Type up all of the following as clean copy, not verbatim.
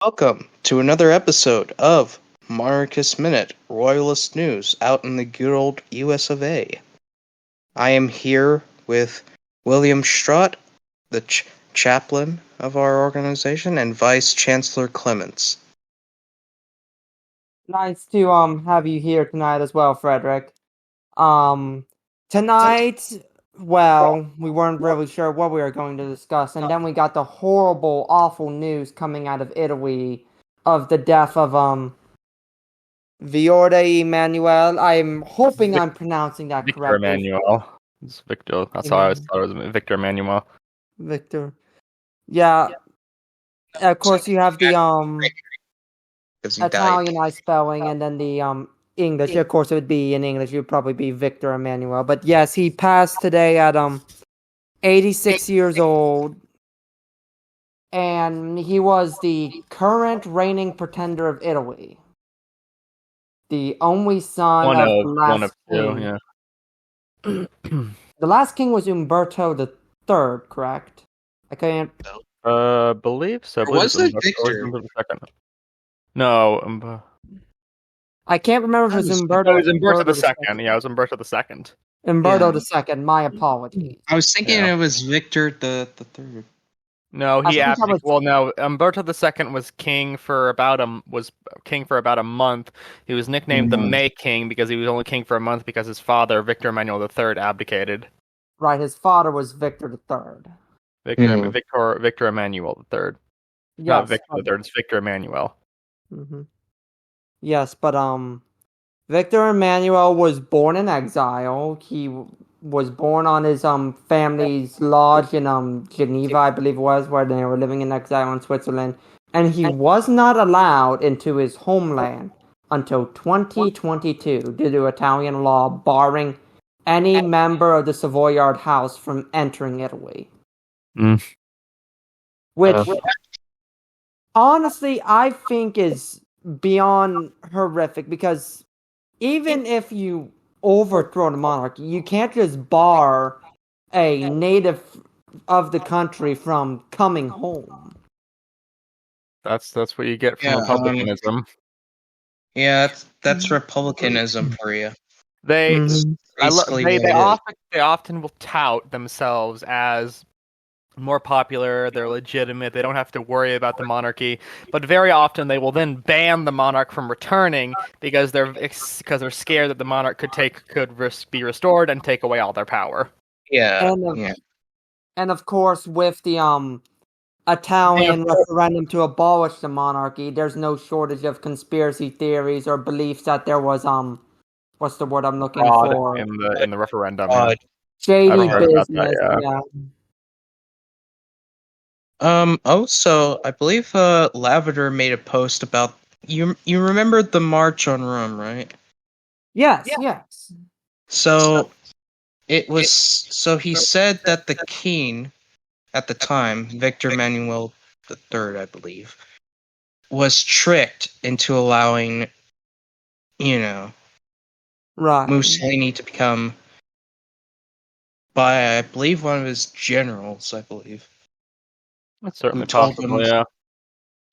Welcome to another episode of Monarchist Minute, Royalist News, out in the good old US of A. I am here with William Strutt, the chaplain of our organization, and Vice Chancellor Clements. Nice to have you here tonight as well, Frederick. Tonight, well, we weren't really sure what we were going to discuss, and then we got the horrible, awful news coming out of Italy of the death of Vittorio Emanuele. I'm hoping I'm pronouncing that Victor correctly. Emanuele. It's Victor. That's how I always thought it was Victor Emanuele. Victor. Yeah. Of course, you have the Italianized spelling, and then the English. Of course, it would be in English. It would probably be Victor Emanuele. But yes, he passed today at 86 years old, and he was the current reigning pretender of Italy, the only son of the last king. Yeah. The last king was Umberto III, correct? I can't. Believe so. Was it Victor? No. I can't remember if it was Umberto. It was Umberto the Second. Yeah, it was Umberto the Second. Umberto II. My apologies. I was thinking it was Victor the Third. No, Umberto II was king for about a month. He was nicknamed the May King because he was only king for a month because his father, Victor Emanuele III, abdicated. Right, his father was Victor III. Victor Emanuele III. Yes, not Victor III, it's Victor Emanuele. Mm-hmm. Yes, but Victor Emanuele was born in exile. He was born on his family's lodge in Geneva, I believe it was, where they were living in exile in Switzerland, and he was not allowed into his homeland until 2022 due to Italian law barring any member of the Savoyard house from entering Italy. Which, honestly, I think is beyond horrific, because even if you overthrow the monarchy, you can't just bar a native of the country from coming home. That's what you get from republicanism. That's republicanism for you. They often will tout themselves as more popular, they're legitimate, they don't have to worry about the monarchy, but very often they will then ban the monarch from returning because they're scared that the monarch could be restored and take away all their power. And of course, with the Italian referendum to abolish the monarchy, there's no shortage of conspiracy theories or beliefs that there was what's the word I'm looking for in the referendum? Shady business. Yeah. Also, I believe Lavender made a post about you remember the March on Rome, right? Yes. So he said that the king at the time, Victor Emanuele III, I believe, was tricked into allowing, Mussolini to become by, I believe, one of his generals, I believe. That's certainly possible, yeah.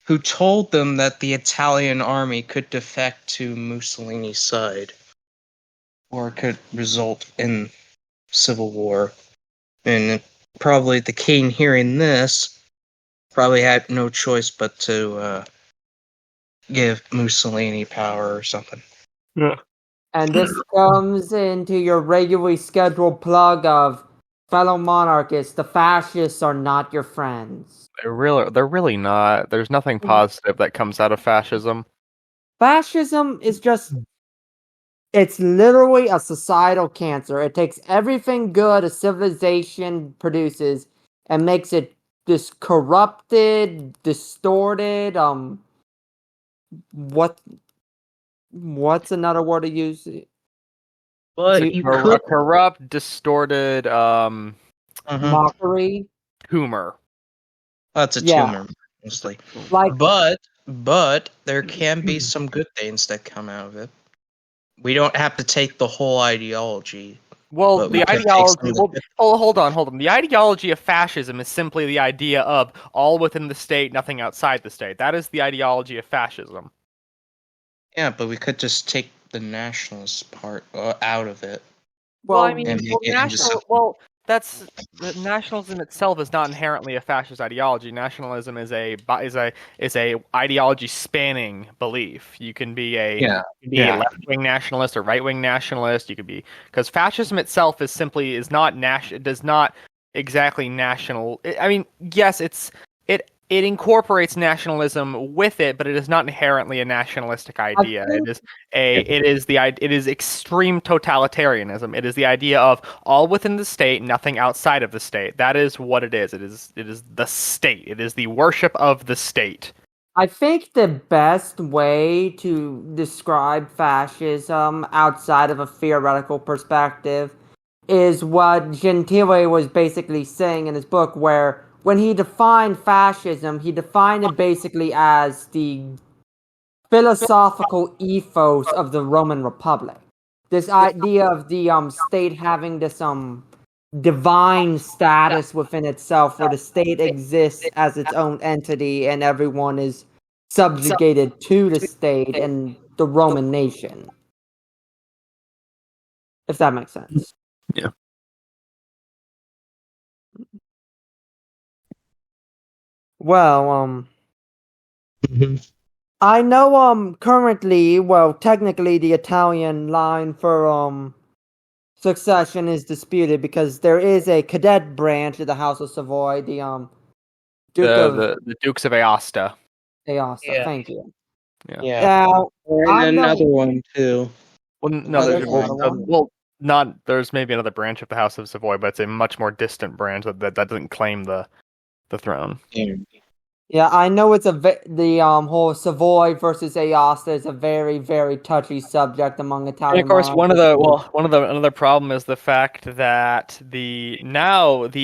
Who told them that the Italian army could defect to Mussolini's side, or could result in civil war. And probably the king, hearing this, probably had no choice but to give Mussolini power or something. Yeah. And this comes into your regularly scheduled plug of fellow monarchists. The fascists are not your friends. They're really not. There's nothing positive that comes out of fascism. Fascism is it's literally a societal cancer. It takes everything good a civilization produces and makes it this corrupted, distorted, what's another word to use? But corrupt, distorted, mockery, humor. That's a tumor, mostly. But there can be some good things that come out of it. We don't have to take the whole ideology Well, But we the could take ideology. some of the- Well, hold on. The ideology of fascism is simply the idea of all within the state, nothing outside the state. That is the ideology of fascism. Yeah, but we could just take the nationalist part out of it. Well, I Well, mean, and make it into something. that's nationalism itself is not inherently a fascist ideology. Nationalism is a ideology spanning belief. You can be a left wing nationalist or right wing nationalist. You could be, because fascism itself is not it does not exactly national. I mean, yes, it incorporates nationalism with it, but it is not inherently a nationalistic idea. It is extreme totalitarianism. It is the idea of all within the state, nothing outside of the state. That is what it is. It is the state. It is the worship of the state. I think the best way to describe fascism outside of a theoretical perspective is what Gentile was basically saying in his book, where when he defined fascism, he defined it basically as the philosophical ethos of the Roman Republic. This idea of the state having this divine status within itself, where the state exists as its own entity and everyone is subjugated to the state and the Roman nation. If that makes sense. Yeah. Well, I know currently, well, technically the Italian line for succession is disputed because there is a cadet branch of the House of Savoy, the The Dukes of Aosta. Aosta. Yeah. Thank you. Yeah. Now, And I know- another one too. Well, no, There's there's another one? there's maybe another branch of the House of Savoy, but it's a much more distant branch that doesn't claim the throne. Yeah, I know it's the whole Savoy versus Aosta is a very, very touchy subject among Italian. And of course, another problem is the fact that the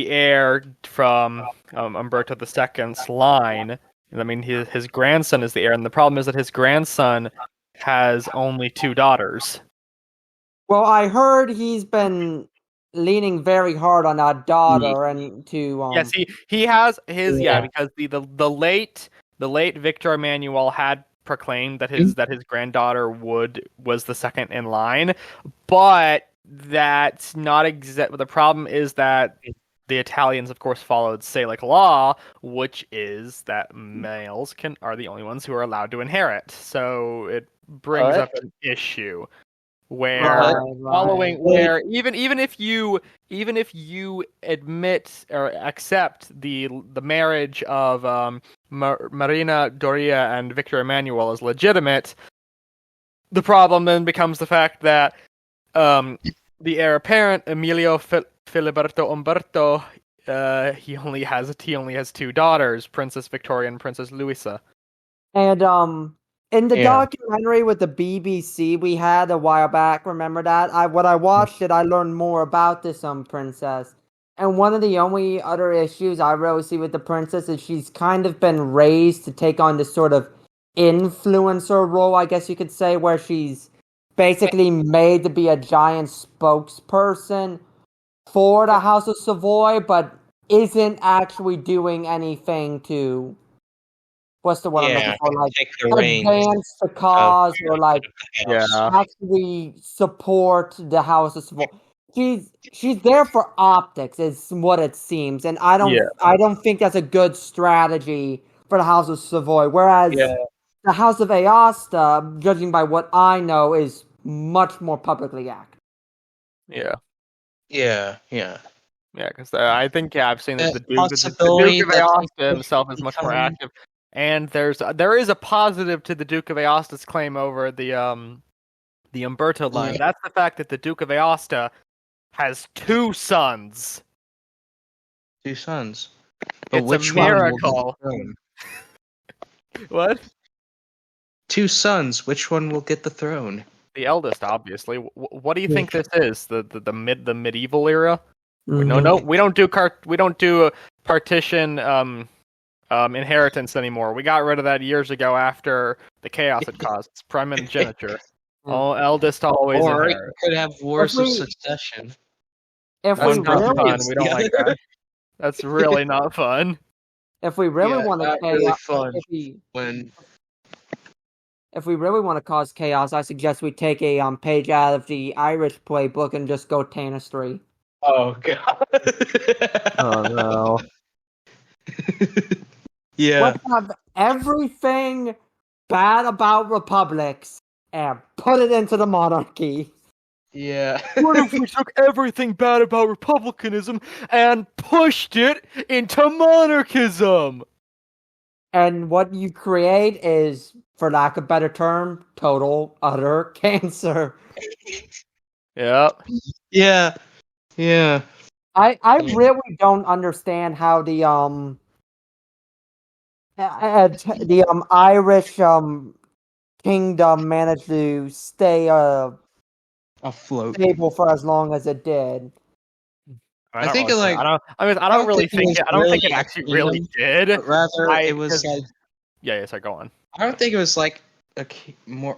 heir from Umberto II's line. I mean, his grandson is the heir, and the problem is that his grandson has only 2 daughters. Well, I heard he's been leaning very hard on that daughter and to Yes, he has his because the late Victor Emanuele had proclaimed that his granddaughter was the second in line, but that's not exact. The problem is that the Italians, of course, followed Salic law, which is that males are the only ones who are allowed to inherit. So it brings up an issue where where even if you admit or accept the marriage of Marina Doria and Victor Emanuele as legitimate, the problem then becomes the fact that the heir apparent Emilio Filiberto Umberto he only has 2 daughters, Princess Victoria and Princess Luisa. And in the documentary with the BBC we had a while back, remember that? When I watched it, I learned more about this princess. And one of the only other issues I really see with the princess is she's kind of been raised to take on this sort of influencer role, I guess you could say, where she's basically made to be a giant spokesperson for the House of Savoy, but isn't actually doing anything to... What's the word I'm looking for? Like, advance the cause or like actually support the House of Savoy. She's there for optics, is what it seems, and I don't think that's a good strategy for the House of Savoy. Whereas the House of Aosta, judging by what I know, is much more publicly active. Yeah, because I think I've seen that the Duke of Aosta himself is much more active. And there is a positive to the Duke of Aosta's claim over the Umberto line. That's the fact that the Duke of Aosta has 2 sons. 2 sons. But it's a miracle. What? 2 sons. Which one will get the throne? The eldest, obviously. What do you think this is? The medieval era? Mm-hmm. No, we don't do partition inheritance anymore. We got rid of that years ago after the chaos it caused. It's primogeniture. Eldest always. Or inherit. you could have wars of succession. If That's we not really, fun. We don't like that. That's really not fun. if we really Yeah, want to not really chaos, fun. if When we really want to cause chaos, I suggest we take a page out of the Irish playbook and just go Tanistry. oh god. Oh no. Yeah. Let's have everything bad about republics and put it into the monarchy. Yeah. What if we took everything bad about republicanism and pushed it into monarchism? And what you create is, for lack of a better term, total, utter cancer. Yep. Yeah. Yeah. I really don't understand how the Irish kingdom managed to stay Afloat. stable for as long as it did. I think really, it, like, I don't really think think it it. I don't think it really actually really kingdom, did. But rather, it was 'cause- like Yeah. Sorry. Go on. I don't think it was like more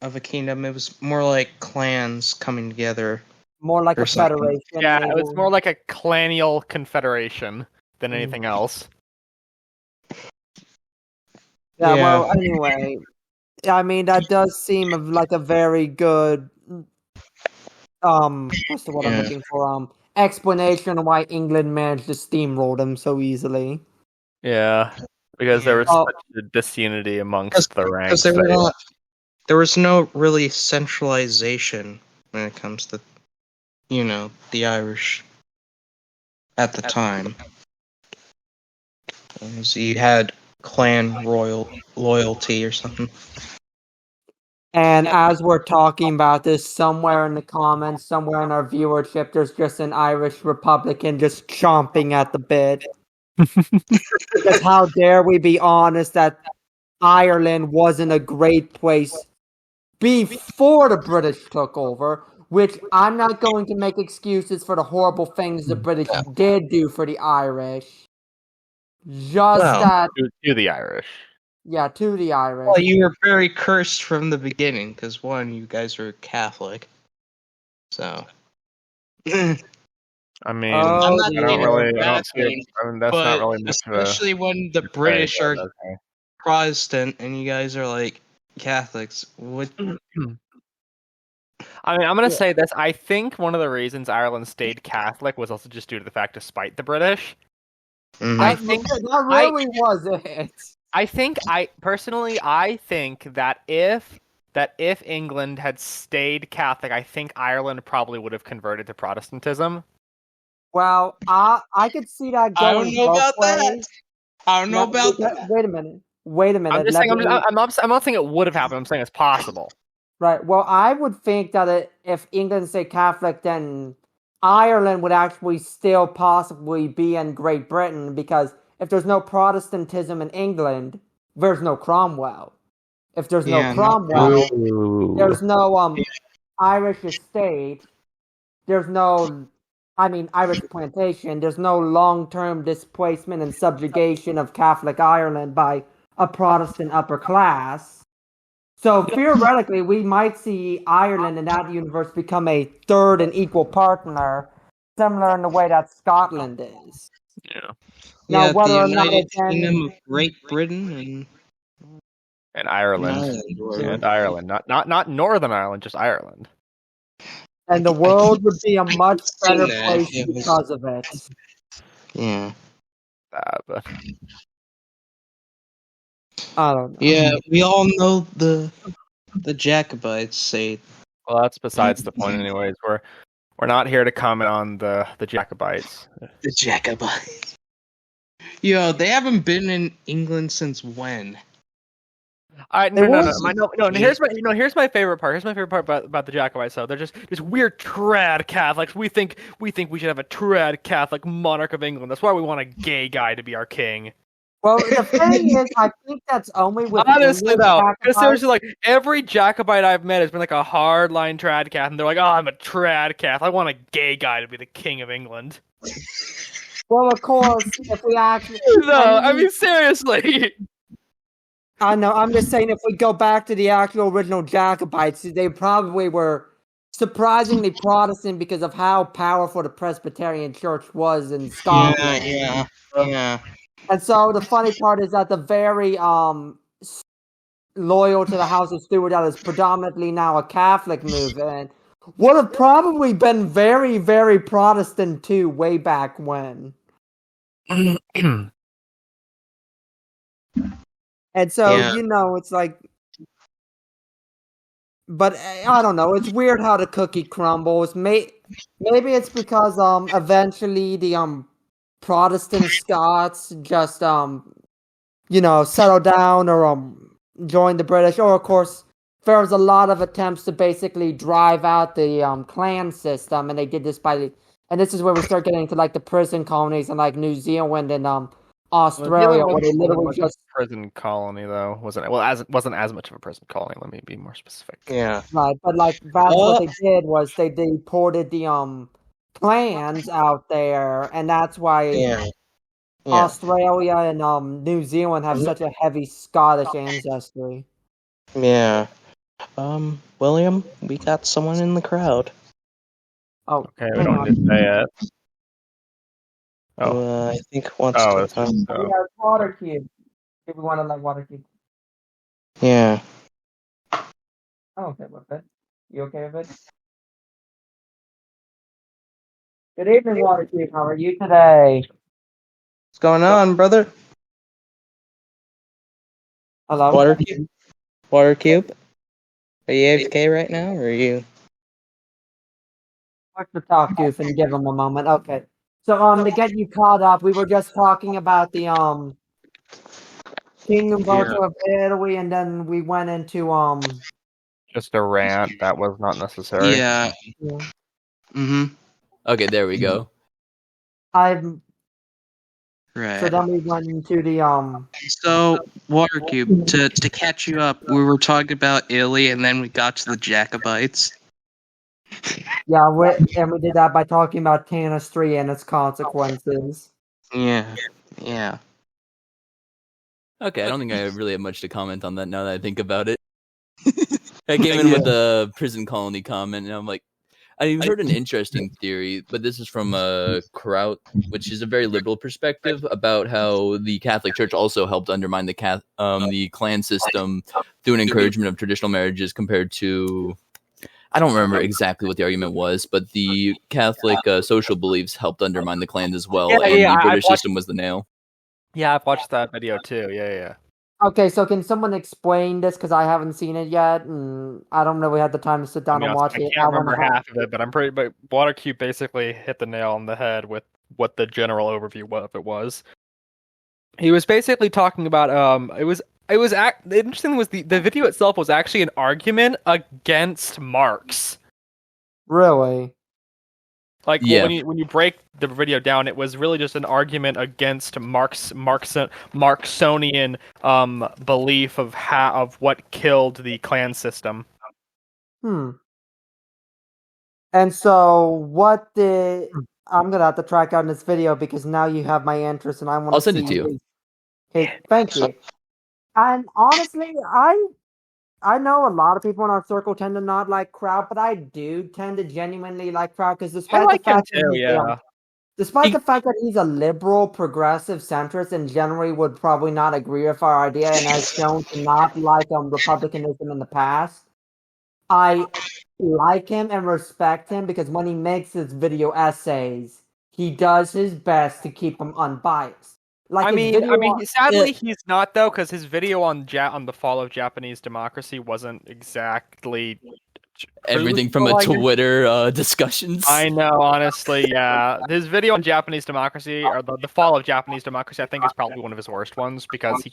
of a kingdom. It was more like clans coming together. More like Or a something. federation. Yeah, maybe. it was more like a clanial confederation than Mm. anything else. Yeah, Yeah. well, anyway. I mean, that does seem like a very good, what's the word I'm Yeah. looking for? Explanation of why England managed to steamroll them so easily. Yeah, because there was Oh. such a disunity amongst the ranks. Because there was no really centralization when it comes to, the Irish at the time. So you had clan loyalty or something. And as we're talking about this, somewhere in the comments, somewhere in our viewership, there's just an Irish Republican just chomping at the bit. Because how dare we be honest that Ireland wasn't a great place before the British took over, which I'm not going to make excuses for the horrible things the British did do for the Irish. Just Well, that, to the Irish. yeah, to the Irish. Well, you were very cursed from the beginning because one, you guys were Catholic, so. I mean, Oh, I'm not I don't saying it's a really. I bad don't see it. thing, I mean, that's but not really much of a. especially when the British are Protestant and you guys are like Catholics. What? I mean, I'm gonna say this. I think one of the reasons Ireland stayed Catholic was also just due to the fact to spite the British. Mhm. I think that really was it. I think I think that if England had stayed Catholic, I think Ireland probably would have converted to Protestantism. Well, I could see that going I don't know both about that. ways. I don't know about that. Wait a minute. Wait a minute. I'm just let saying. me- I'm not saying it would have happened. I'm saying it's possible. Right. Well, I would think that if England stayed Catholic, then Ireland would actually still possibly be in Great Britain, because if there's no Protestantism in England, there's no Cromwell. If there's no Cromwell, there's no Irish estate. There's no, Irish plantation. There's no long-term displacement and subjugation of Catholic Ireland by a Protestant upper class. So theoretically, we might see Ireland in that universe become a third and equal partner, similar in the way that Scotland is. Yeah. Now, Yeah, whether the or not United it's in, Kingdom of Great Britain And Ireland. And Ireland. Not Northern Ireland, just Ireland. and the world would be a much better that. place It was- because of it. Yeah. But I don't know. Yeah, we all know the Jacobites say. well, that's besides the point, anyways. We're not here to comment on the Jacobites. The Jacobites. Yo, they haven't been in England since when? No. Here's my favorite part. Here's my favorite part about the Jacobites. Though they're just weird trad Catholics. We think we should have a trad Catholic monarch of England. That's why we want a gay guy to be our king. Well, the thing is, I think that's only with Honestly, English though, because Jacobites. seriously, like every Jacobite I've met has been like a hardline trad Catholic, and they're like, "Oh, I'm a trad Catholic. I want a gay guy to be the king of England." Well, of course, if we actually... No, I mean seriously. I know, I'm just saying, if we go back to the actual original Jacobites, they probably were surprisingly Protestant because of how powerful the Presbyterian Church was in Scotland. Yeah. And so the funny part is that the very loyal to the House of Stuart that is predominantly now a Catholic movement would have probably been very, very Protestant too way back when. And so, it's like, but I don't know. It's weird how the cookie crumbles. Maybe it's because eventually the Protestant Scots just settle down or join the British, or of course there was a lot of attempts to basically drive out the clan system, and they did this and this is where we start getting into like the prison colonies in like New Zealand and Australia, where they literally just prison colony though wasn't as much of a prison colony. Let me be more specific. Yeah. Right, but like that's what they did was they deported the clans out there, and that's why Australia and New Zealand have such a heavy Scottish ancestry. Yeah. William, we got someone in the crowd. Oh, okay, we don't need to say it. I think wants to come. We have water cube. If we want to let water cube. Yeah. Oh, okay with it. You okay with it? Good evening, water cube. How are you today? What's going on, brother? Hello? Water cube? Are you AFK right now, or are you? Let's to talk to and give him a moment. Okay. So, to get you caught up, we were just talking about the, King Umberto of Italy, and then we went into, just a rant that was not necessary. Yeah. Mm-hmm. Okay, there we go. Right. So then we went into the, So, Watercube, to catch you up, we were talking about Italy, and then we got to the Jacobites. Yeah, and we did that by talking about Tanistry and its consequences. Yeah. Okay, I don't think I really have much to comment on that now that I think about it. I came in with the prison colony comment, and I'm like, I heard an interesting theory, but this is from Kraut, which is a very liberal perspective about how the Catholic Church also helped undermine the clan system through an encouragement of traditional marriages compared to, I don't remember exactly what the argument was, but the Catholic social beliefs helped undermine the clans as well, and the British system was the nail. Yeah, I've watched that video too. Yeah. Okay, so can someone explain this? Because I haven't seen it yet, and I don't really have the time to sit down and watch it. I can't remember half of it, but but Watercube basically hit the nail on the head with what the general overview of it was. He was basically talking about the interesting thing was the video itself was actually an argument against Marx. Really? Like when you break the video down, it was really just an argument against Marxonian belief of what killed the clan system. And so I'm gonna have to track down this video because now you have my interest, and I want to. I'll send it to you. Okay, thank you. And honestly, I know a lot of people in our circle tend to not like Kraut, but I do tend to genuinely like Kraut because despite the fact that he's a liberal, progressive centrist and generally would probably not agree with our idea and has shown to not like republicanism in the past, I like him and respect him because when he makes his video essays, he does his best to keep them unbiased. Sadly, he's not though, because his video on the fall of Japanese democracy wasn't exactly everything from a Twitter discussions. I know, honestly, yeah. His video on Japanese democracy, or the fall of Japanese democracy, I think is probably one of his worst ones because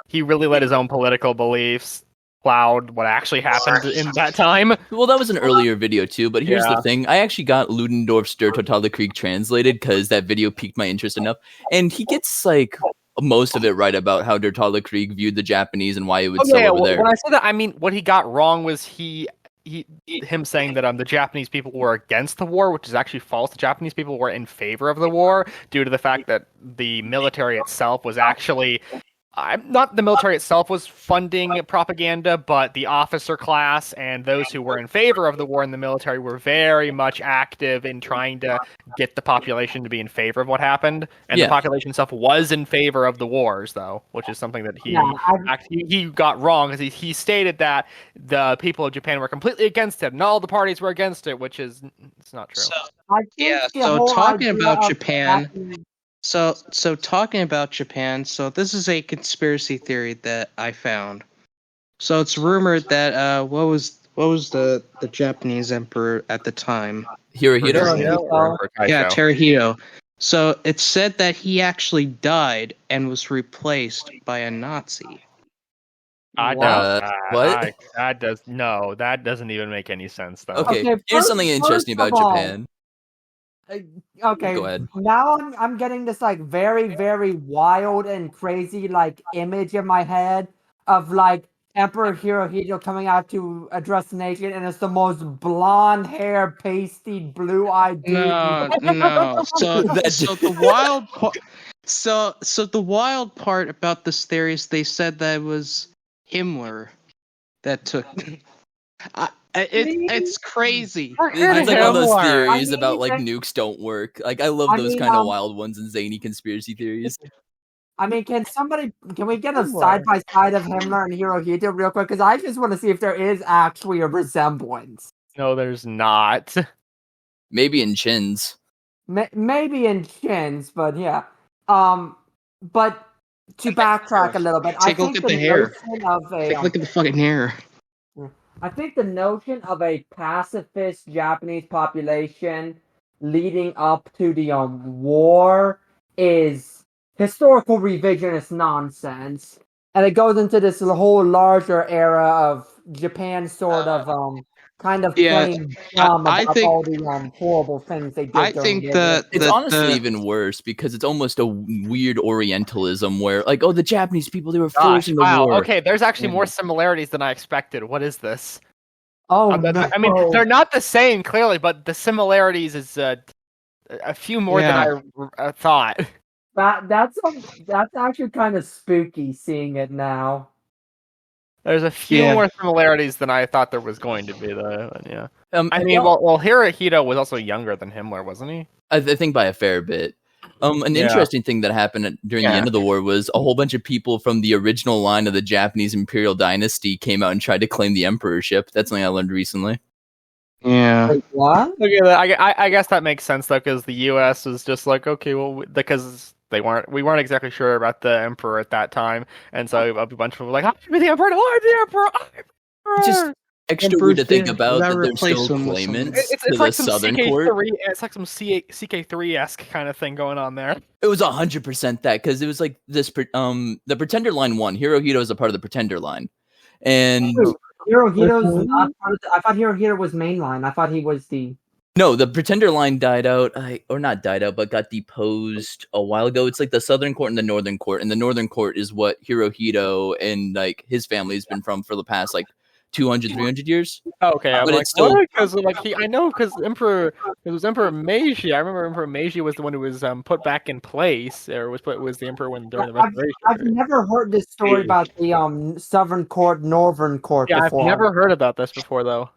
he really let his own political beliefs cloud what actually happened in that time. Well, that was an earlier video too, but here's the thing. I actually got Ludendorff's Der Totale Krieg translated because that video piqued my interest enough. And he gets like most of it right about how Der Totale Krieg viewed the Japanese and why it would sell over there. When I say that, I mean what he got wrong was him saying that the Japanese people were against the war, which is actually false. The Japanese people were in favor of the war due to the fact that the military itself was actually not the military itself was funding propaganda, but the officer class and those who were in favor of the war in the military were very much active in trying to get the population to be in favor of what happened. And the population itself was in favor of the wars, though, which is something that he got wrong, because he stated that the people of Japan were completely against it, and all the parties were against it, which is it's not true. So talking about Japan. So talking about Japan, so this is a conspiracy theory that I found. So it's rumored that what was the Japanese emperor at the time? Hirohito. Yeah, Teruhito. So it's said that he actually died and was replaced by a Nazi. What? That doesn't even make any sense, though. Okay, here's something interesting about Japan. Okay, go ahead. Now I'm getting this like very, very wild and crazy like image in my head of like Emperor Hirohito coming out to address the nation, and it's the most blonde hair, pasty, blue-eyed dude. No. So the wild part. So the wild part about this theory is they said that it was Himmler that took. It's crazy. It's like one of those theories about like nukes don't work. Like I love those kind of wild ones and zany conspiracy theories. I mean, can we get a side by side of Himmler and Hirohito real quick? Because I just want to see if there is actually a resemblance. No, there's not. Maybe in chins. Maybe in chins, but yeah. But to backtrack a little bit, Take a look at the hair. Take a look at the fucking hair. I think the notion of a pacifist Japanese population leading up to the war is historical revisionist nonsense, and it goes into this whole larger era of Japan sort of kind of playing dumb about all the horrible things they did. I think it's honestly even worse because it's almost a weird Orientalism where, like, the Japanese people, they were forcing the war. Okay, there's actually more similarities than I expected. What is this? Oh, no. I mean, they're not the same, clearly, but the similarities is a few more than I thought. That's actually kind of spooky seeing it now. There's a few more similarities than I thought there was going to be, though. But yeah. Hirohito was also younger than Himmler, wasn't he? I think by a fair bit. Interesting thing that happened during the end of the war was a whole bunch of people from the original line of the Japanese imperial dynasty came out and tried to claim the emperorship. That's something I learned recently. Yeah. Like, what? Okay, I guess that makes sense, though, because the U.S. was just like, okay, well, because we weren't exactly sure about the emperor at that time, and so a bunch of people were like, I'm the emperor, I'm the emperor, I'm the emperor. Just extra weird to think about that they're still claimants to the Southern Court. It's like some CK3-esque kind of thing going on there. It was 100% that, because it was like this, the Pretender Line won. Hirohito is a part of the Pretender Line. And Hirohito's not part of I thought Hirohito was mainline. I thought he was the... No, the Pretender Line died out, or not died out, but got deposed a while ago. It's like the Southern Court and the Northern Court, and the Northern Court is what Hirohito and like his family has been from for the past like 200, 300 years. Okay, I'm but like, it's still because Emperor Meiji. I remember Emperor Meiji was the one who was put back in place, or was the emperor during the Restoration. I've never heard this story about the Southern Court, Northern Court. Yeah, before. I've never heard about this before, though.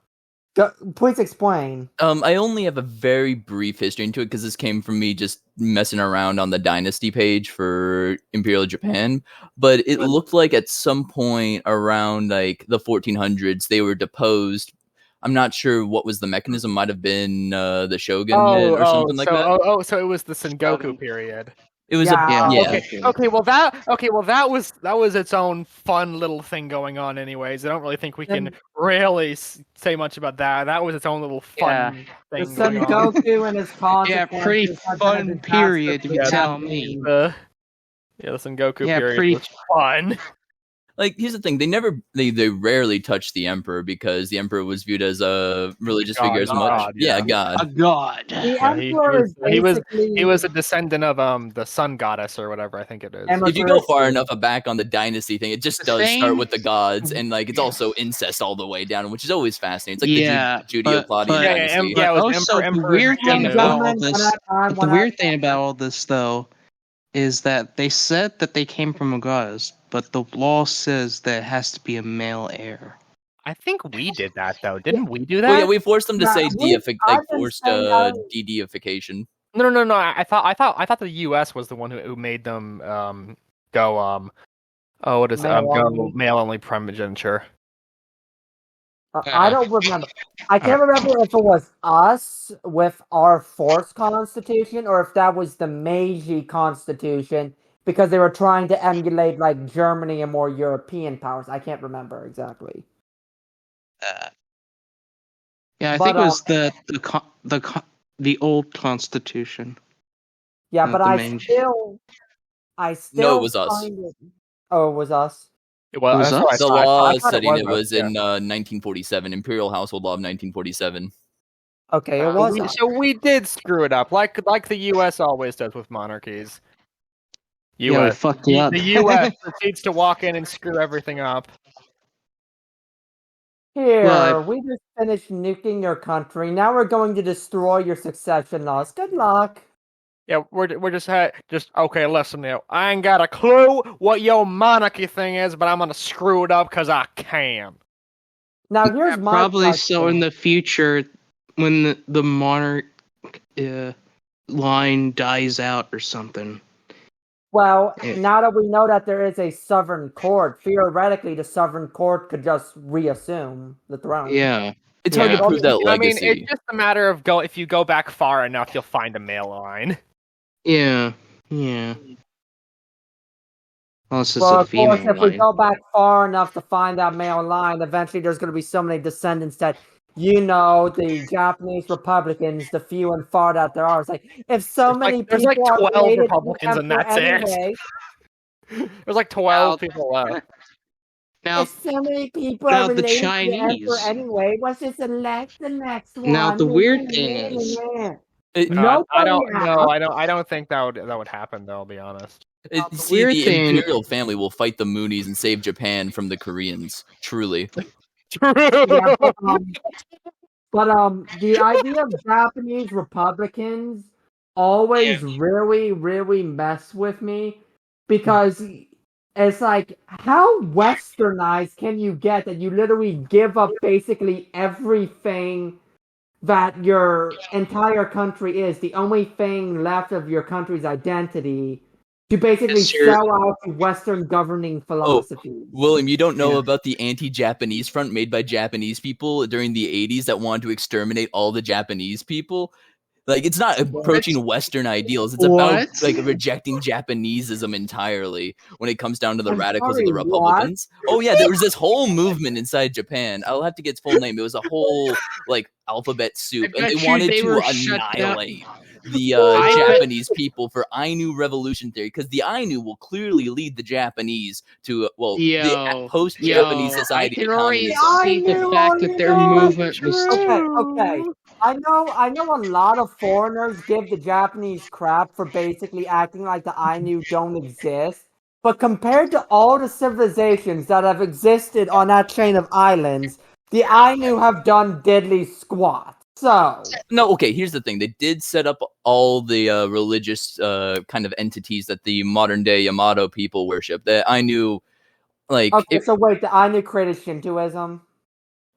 Please explain. I only have a very brief history into it because this came from me just messing around on the Dynasty page for Imperial Japan. But it looked like at some point around like the 1400s they were deposed. I'm not sure what was the mechanism. Might have been the shogunate or something like that. So it was the Sengoku period. It was Okay, well that was its own fun little thing going on anyways. I don't really think we can really say much about that. That was its own little fun thing. The Sengoku and his consequences. Yeah, pretty fun period, if you tell me. The Sengoku period was fun. Like, here's the thing: they rarely touched the emperor because the emperor was viewed as a religious figure as much. God. A god. The emperor he was a descendant of the sun goddess or whatever I think it is. If you go far enough back on the dynasty thing, it just does start with the gods, and like it's also incest all the way down, which is always fascinating. It's like the Judeo-Claudian dynasty. But also the weird thing about all this, though, is that they said that they came from a goddess, but the law says that it has to be a male heir. I think we did that though. Didn't we do that? Well, yeah, we forced them to say I've been forced saying de-deification. No. I thought the U.S. was the one who made them go what is go male only primogeniture. I don't remember. I can't remember if it was us with our forced constitution or if that was the Meiji constitution because they were trying to emulate like Germany and more European powers. I can't remember exactly. Yeah, I think it was the old constitution. Yeah, but I Meiji. still No, it was us. Oh, it was us. Well, It was us? The law I thought setting it was us, in 1947, Imperial Household Law of 1947. Okay, it was us. So we did screw it up, like the U.S. always does with monarchies. Yeah, we fucked you up. The U.S. proceeds to walk in and screw everything up. Here, we just finished nuking your country. Now we're going to destroy your succession laws. Good luck. Yeah, we're just okay. Listen, now I ain't got a clue what your monarchy thing is, but I'm gonna screw it up because I can. Now here's my probably question. so in the future, when the monarch line dies out or something. Well, now that we know that there is a sovereign court, theoretically the sovereign court could just reassume the throne. Yeah. It's hard to prove that legacy. I mean, it's just a matter of if you go back far enough, you'll find a male line. Yeah. Unless it's Well, a of female course, if we go back far enough to find that male line, eventually there's going to be so many descendants that, the Japanese Republicans, the few and far that there are. It's like, if so many people there's like 12 are Republicans and that's it. There's like 12 people left. Now, if so many people are related to the Emperor anyway, let's just elect the next one. Now, the weird thing is... I don't think that would happen, though, I'll be honest. The imperial family will fight the Moonies and save Japan from the Koreans. Truly. Yeah, but the idea of Japanese Republicans always really, really mess with me because it's like, how westernized can you get that you literally give up basically everything that your entire country is, the only thing left of your country's identity, to basically sell out to Western governing philosophies. William, you don't know about the anti-Japanese front made by Japanese people during the 80s that wanted to exterminate all the Japanese people? Like, it's not approaching Western ideals. It's about rejecting Japanesism entirely when it comes down to the radicals of the Republicans. Oh yeah, there was this whole movement inside Japan. I'll have to get its full name. It was a whole alphabet soup, and they wanted to annihilate the Japanese people for Ainu revolution theory, because the Ainu will clearly lead the Japanese to the post-Japanese society. I can already see the fact that their movement was okay. I know a lot of foreigners give the Japanese crap for basically acting like the Ainu don't exist, but compared to all the civilizations that have existed on that chain of islands, the Ainu have done diddly squat. So no, okay, here's the thing. They did set up all the religious kind of entities that the modern day Yamato people worship. The Ainu, so wait, the Ainu created Shintoism?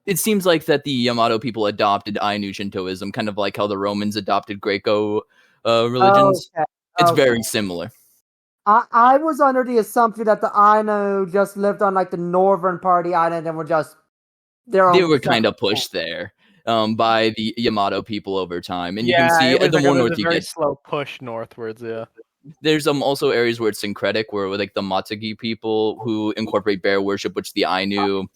It seems like that the Yamato people adopted Ainu Shintoism, kind of like how the Romans adopted Greco religions. It's very similar. I was under the assumption that the Ainu just lived on the northern part of the island and were just they were kind of pushed there by the Yamato people over time, and you can see the more north you get, slow push northwards. Yeah, there's also areas where it's syncretic, where the Matsugi people who incorporate bear worship, which the Ainu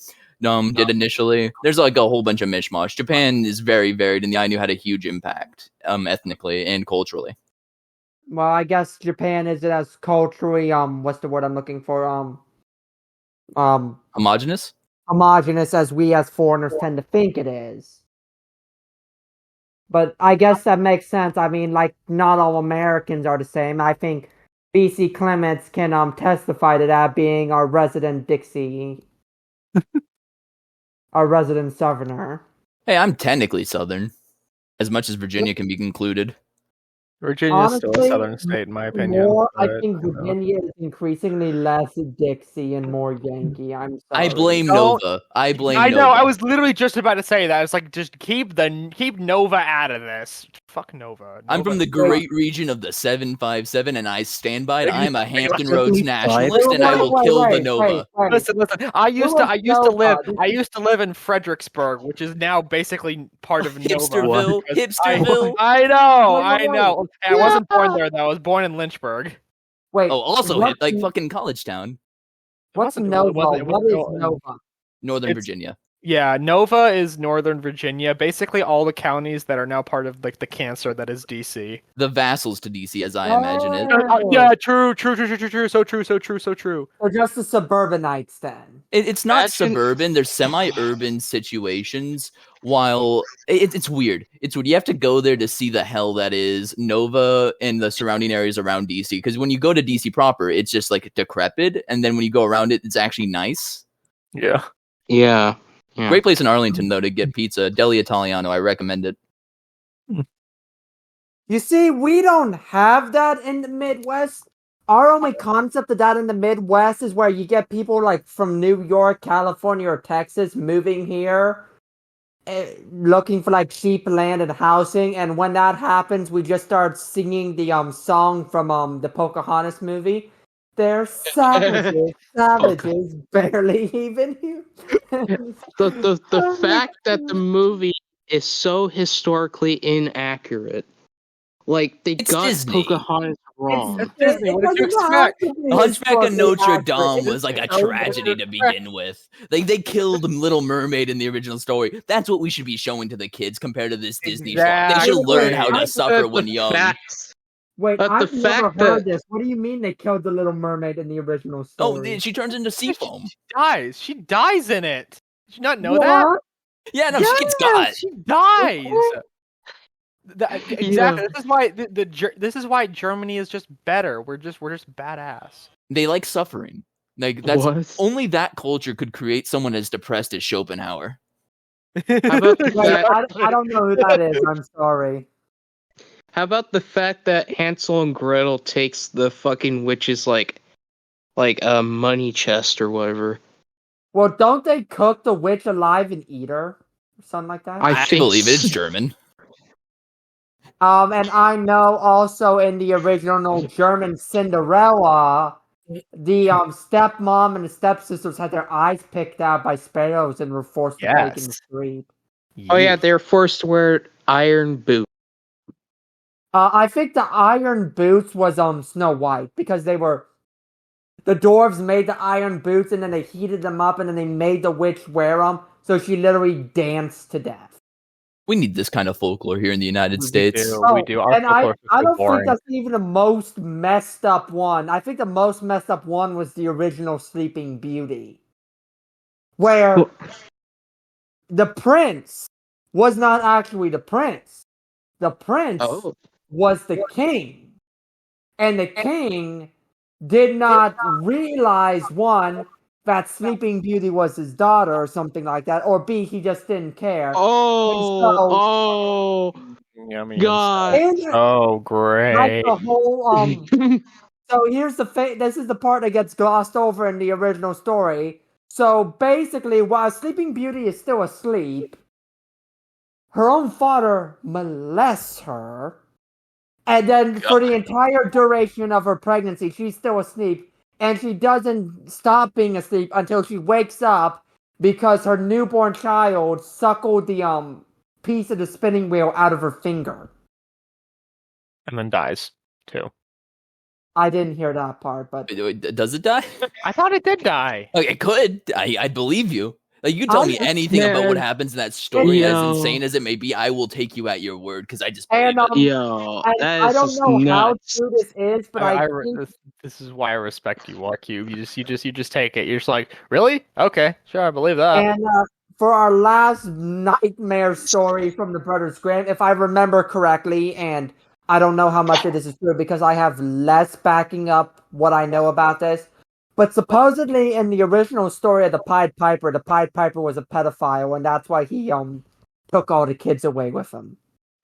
did initially. There's a whole bunch of mishmash. Japan is very varied, and the Ainu had a huge impact ethnically and culturally. Well, I guess Japan isn't as culturally what's the word I'm looking for? Homogenous? Homogenous as we as foreigners tend to think it is. But I guess that makes sense. I mean, not all Americans are the same. I think B.C. Clements can testify to that, being our resident Dixie. Our resident southerner. Hey, I'm technically Southern, as much as Virginia can be included. Virginia's still a Honestly, southern state, in my opinion. More, I but, think you know. Virginia is increasingly less Dixie and more Yankee. I'm sorry. I blame Don't- Nova. I blame I Nova. know. I was literally just about to say that. It's like just keep Nova out of this. Fuck Nova. I'm from the great region of the 757, and I stand by it. I'm a Hampton Roads nationalist, and I will kill the Nova. Listen. I used to live in Fredericksburg, which is now basically part of Nova. Hipsterville. Hipsterville. I know. Wait. I wasn't born there though. I was born in Lynchburg. Wait. Oh, also what- hit like fucking College Town, What's wasn't- it Nova? wasn't- What is wasn't- Nova? Northern It's- Virginia. Yeah, Nova is Northern Virginia. Basically, all the counties that are now part of like the cancer that is DC. The vassals to DC, as I imagine it. Yeah, true. So true. Or just the suburbanites then? It's not Imagine- suburban. There's semi-urban situations. While it's weird. It's weird. You have to go there to see the hell that is Nova and the surrounding areas around DC. Because when you go to DC proper, it's just like decrepit, and then when you go around it, it's actually nice. Yeah. Yeah. Great place in Arlington though to get pizza. Deli Italiano. I recommend it. You see, we don't have that in the Midwest. Our only concept of that in the Midwest is where you get people like from New York, California, or Texas moving here, looking for like cheap land and housing. And when that happens, we just start singing the song from the Pocahontas movie. They're savages, barely even here. The fact that the movie is so historically inaccurate. Like, they It's got Disney. Pocahontas wrong. It's Disney. What did you expect? Hunchback of Notre Dame was like a tragedy to begin with. They killed Little Mermaid in the original story. That's what we should be showing to the kids compared to this Disney schlock. They should learn how to suffer when young. Wait, But I've the never fact heard that- this. What do you mean they killed the Little Mermaid in the original Oh, story? she turns into sea foam. She dies in it. Did you not know that? What? Yeah, no, she gets got. She dies. Exactly. Yeah. This is why Germany is just better. We're just badass. They like suffering. Like that's What? only that culture could create someone as depressed as Schopenhauer. How about the Wait, fact, I don't know who that is. I'm sorry. how about the fact that Hansel and Gretel takes the fucking witch's like a money chest or whatever? Well, don't they cook the witch alive and eat her? Or something like that? I think believe it. It's German. And I know also in the original German Cinderella, the stepmom and the stepsisters had their eyes picked out by sparrows and were forced to take in the Yes. street. Oh yeah, they're forced to wear iron boots. I think the iron boots was Snow White because they were the dwarves made the iron boots and then they heated them up and then they made the witch wear them, so she literally danced to death. We need this kind of folklore here in the United States. We do. Our And I folklore is so don't boring. think that's even the most messed up one. I think the most messed up one was the original Sleeping Beauty, where Well- the prince was not actually the prince. The prince Oh. was the king. And the king did not realize, one, that Sleeping Beauty was his daughter or something like that, or B, he just didn't care. Oh, Yummy. God. And Oh, great. that's the whole So here's this is the part that gets glossed over in the original story. So basically, while Sleeping Beauty is still asleep, her own father molests her, and then for the entire duration of her pregnancy, she's still asleep, and she doesn't stop being asleep until she wakes up because her newborn child suckled the piece of the spinning wheel out of her finger. And then dies too. I didn't hear that part, but Does it die? I thought it did die. Like, it could. I believe you. Like, you tell me anything about what happens in that story, Yo. as insane as it may be, I will take you at your word because I just And believe it. Yo, and that I is don't just know how nuts. true this is, but I think This is why I respect you, Warcube. You just take it. You're just like, really? Okay, sure, I believe that. And for our last nightmare story from the Brothers Grimm, if I remember correctly, and I don't know how much of this is true because I have less backing up what I know about this, but supposedly in the original story of the Pied Piper was a pedophile, and that's why he took all the kids away with him.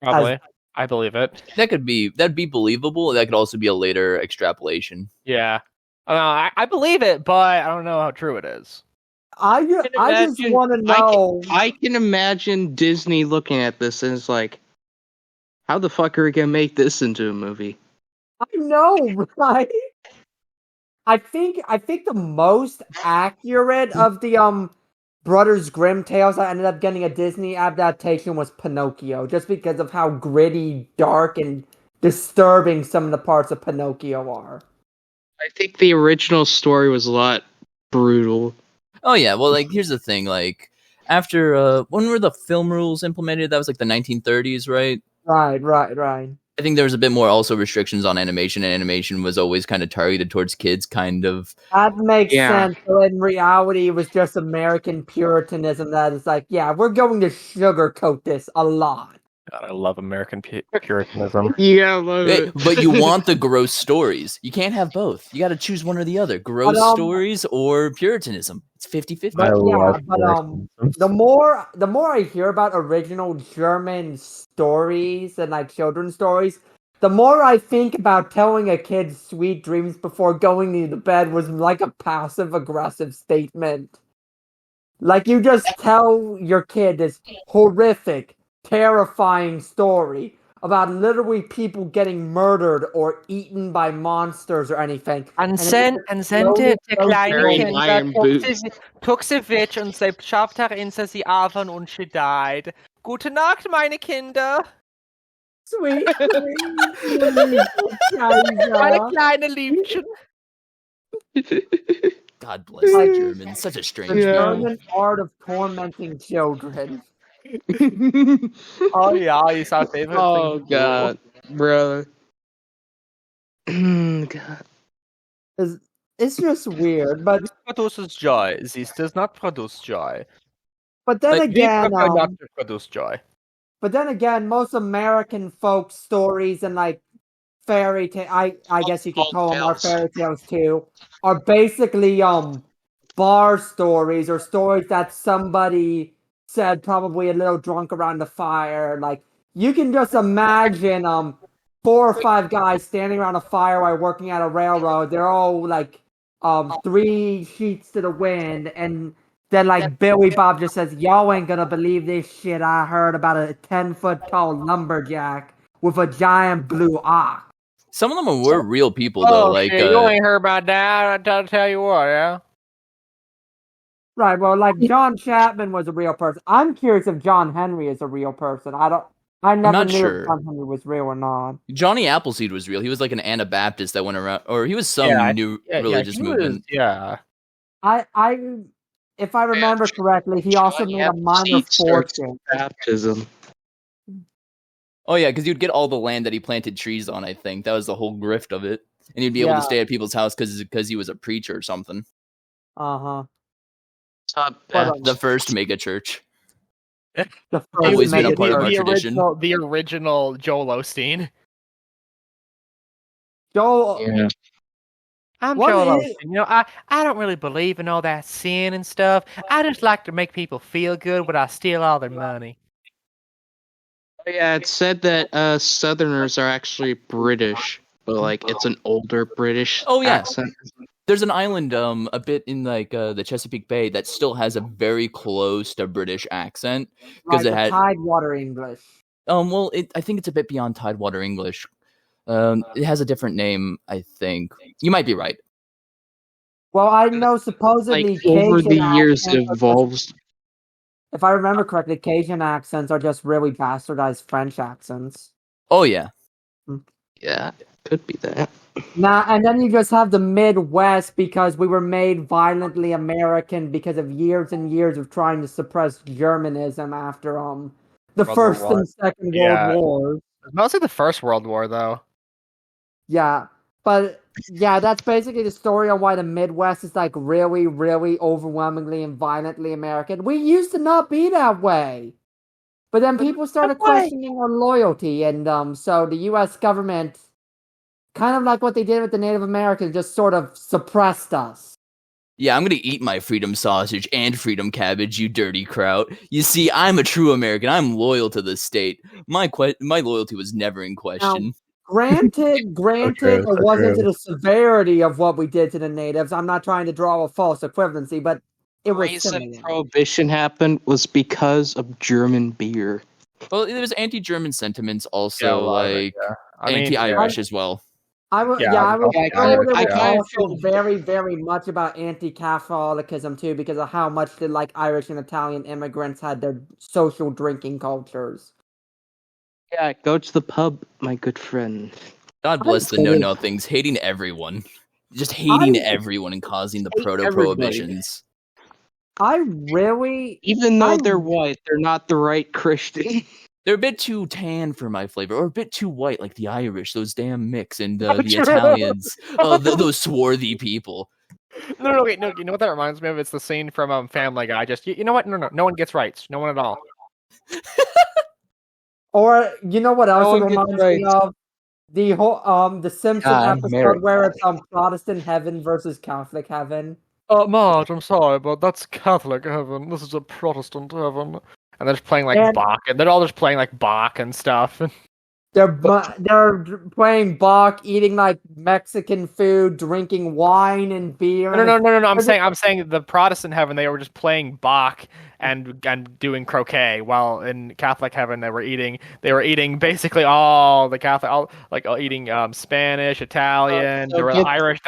Probably. I believe it. That'd be believable. That could also be a later extrapolation. Yeah. I believe it, but I don't know how true it is. I just imagine- want to know. I can imagine Disney looking at this and it's like, how the fuck are we gonna make this into a movie? I know, right? I think the most accurate of the Brothers Grimm tales that ended up getting a Disney adaptation was Pinocchio, just because of how gritty, dark, and disturbing some of the parts of Pinocchio are. I think the original story was a lot brutal. Oh yeah, well, like here's the thing, like after when were the film rules implemented? That was like the 1930s, right? Right. I think there was a bit more also restrictions on animation, and animation was always kind of targeted towards kids, kind of. That makes Yeah. sense. But in reality, it was just American Puritanism that is like, yeah, we're going to sugarcoat this a lot. God, I love American Puritanism. Yeah, I love it. But you want the gross stories. You can't have both. You got to choose one or the other. Gross stories or Puritanism. It's 50-50. But the more I hear about original German stories and like children's stories, the more I think about telling a kid sweet dreams before going to bed was like a passive aggressive statement. Like you just tell your kid this horrific, terrifying story about literally people getting murdered or eaten by monsters or anything. And it then der kleine Wearing Kind iron boots. took sie Witch und sie schafft in sie Avon und she died. Gute Nacht, meine Kinder. Sweet. Meine kleine Liebchen. God bless the Germans. Such a strange The Yeah. people. German art of tormenting children. Oh yeah, you saw favorite Oh thing. god, brother. God. It's just weird, but Produces joy. This does not produce joy. then We again, prefer not to produce joy. most American folk stories and like fairy tale, I guess you could call them our fairy tales too, are basically bar stories or stories that somebody said probably a little drunk around the fire. Like you can just imagine 4 or 5 guys standing around a fire while working at a railroad. They're all like 3 sheets to the wind, and then like Billy Bob just says, "Y'all ain't gonna believe this shit I heard about a 10-foot tall lumberjack with a giant blue ox." Some of them were real people, though. Like, shit, you ain't heard about that. I'll tell you what, yeah. Right, well, like John Chapman was a real person. I'm curious if John Henry is a real person. I never not knew sure. if John Henry was real or not. Johnny Appleseed was real. He was like an Anabaptist that went around, or he was some new religious he movement. Was, If I remember correctly, he also made a minor fortune. Baptism. Oh yeah, because you'd get all the land that he planted trees on. I think that was the whole grift of it, and you'd be able to stay at people's house because he was a preacher or something. The first mega church. The Always first been a mega part of our church. tradition. The original Joel Osteen. Joel, Yeah. I'm What Joel is- Osteen. You know, I don't really believe in all that sin and stuff. I just like to make people feel good when I steal all their money. Yeah, it's said that Southerners are actually British, but like it's an older British Oh, yeah. accent. There's an island a bit in like the Chesapeake Bay that still has a very close to British accent because right, it had Tidewater English. well I think it's a bit beyond Tidewater English. It has a different name, I think. You might be right. Well, I know supposedly Like over Cajun the years it accents are evolves. if I remember correctly, Cajun accents are just really bastardized French accents. Oh yeah. Yeah, could be that. Nah, and then you just have the Midwest because we were made violently American because of years and years of trying to suppress Germanism after the World First War I. and Second Yeah. World Wars. Mostly the First World War, though. Yeah, but yeah, that's basically the story on why the Midwest is like really, really overwhelmingly and violently American. We used to not be that way, but then people started questioning our loyalty, and so the U.S. government, kind of like what they did with the Native Americans, just sort of suppressed us. Yeah, I'm gonna eat my freedom sausage and freedom cabbage, you dirty Kraut. You see, I'm a true American. I'm loyal to the state. my loyalty was never in question. Granted, it so wasn't to true. the severity of what we did to the natives. I'm not trying to draw a false equivalency, but it The was reason similar. Prohibition happened was because of German beer. Well, there was anti-German sentiments, Yeah, a also lot of it, like yeah. I mean, anti-Irish as well. I was Yeah, I was I told it kinda was also feel- very, very much about anti-Catholicism too, because of how much the Irish and Italian immigrants had their social drinking cultures. Yeah, go to the pub, my good friend. God bless the I- know-nothings, hating everyone. Just hating I- everyone and causing the hate proto-prohibitions. I really Even though I'm- they're white, they're not the right Christian. They're a bit too tan for my flavor, or a bit too white, like the Irish, those damn mix, and the True. Italians. Oh, those swarthy people. No, you know what that reminds me of? It's the scene from Family Guy. Just you know what? No one gets rights. No one at all. Or you know what else No it one gets reminds me rights. of? The whole the Simpson God, episode America. where it's Protestant heaven versus Catholic heaven. Marge, I'm sorry, but that's Catholic heaven. This is a Protestant heaven. And they're just playing And- Bach, and they're all just playing Bach and stuff. They're playing Bach, eating Mexican food, drinking wine and beer. No. and I'm saying the Protestant heaven they were just playing Bach and doing croquet, while in Catholic heaven they were eating basically all the Catholic, eating Spanish, Italian. So There